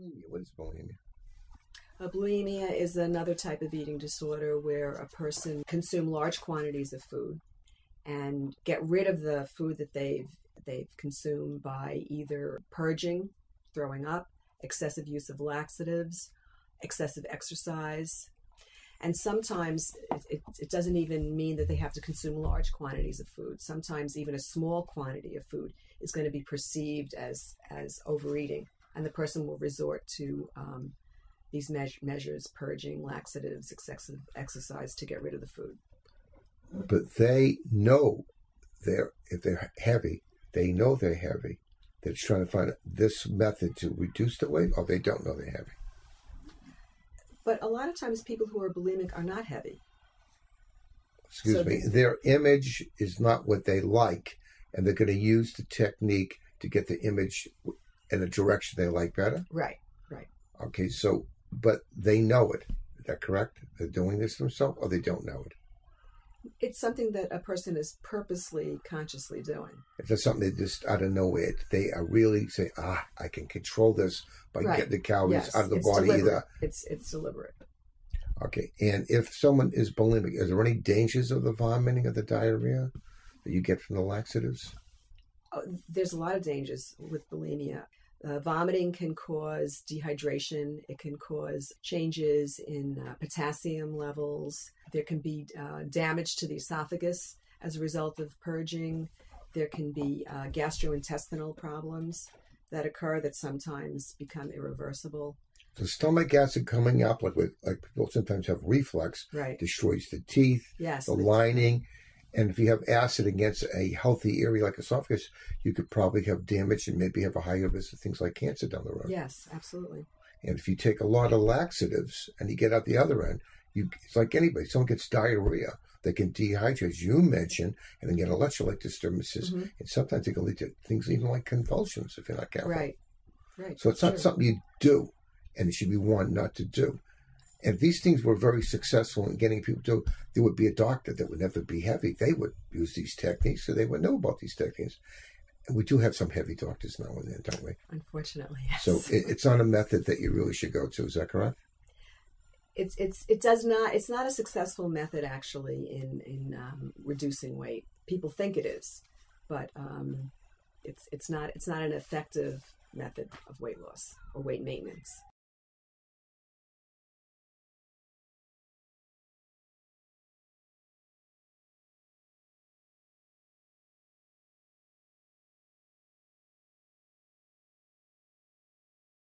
bulimia? What is bulimia? Bulimia is another type of eating disorder where a person consumes large quantities of food and get rid of the food that they've consumed by either purging, throwing up, excessive use of laxatives, excessive exercise. And sometimes it doesn't even mean that they have to consume large quantities of food. Sometimes even a small quantity of food is going to be perceived as overeating, and the person will resort to these measures, purging, laxatives, excessive exercise to get rid of the food. But they know if they're heavy, they know they're heavy. They're trying to find this method to reduce the weight, or they don't know they're heavy. But a lot of times people who are bulimic are not heavy. Excuse me. Their image is not what they like, and they're going to use the technique to get the image in a direction they like better? Right. Okay, but they know it. Is that correct? They're doing this themselves, or they don't know it? It's something that a person is purposely, consciously doing. If there's something they just out of nowhere, they are really saying, I can control this by getting the calories out of the body. Deliberate. It's deliberate. Okay, and if someone is bulimic, is there any dangers of the vomiting or the diarrhea that you get from the laxatives? There's a lot of dangers with bulimia. Vomiting can cause dehydration. It can cause changes in potassium levels. There can be damage to the esophagus as a result of purging. There can be gastrointestinal problems that occur that sometimes become irreversible. The stomach acid coming up, like people sometimes have reflux, destroys the teeth, the lining. And if you have acid against a healthy area like esophagus, you could probably have damage and maybe have a higher risk of things like cancer down the road. Yes, absolutely. And if you take a lot of laxatives and you get out the other end, it's like anybody. Someone gets diarrhea, they can dehydrate, as you mentioned, and then get electrolyte disturbances. Mm-hmm. And sometimes it can lead to things even like convulsions if you're not careful. Right. So it's not something you do, and it should be warned not to do. And if these things were very successful in getting people to, there would be a doctor that would never be heavy. They would use these techniques, so they would know about these techniques. And we do have some heavy doctors now and then, don't we? Unfortunately, yes. So it's not a method that you really should go to. Is that correct? It's not a successful method actually in reducing weight. People think it is, but it's not an effective method of weight loss or weight maintenance.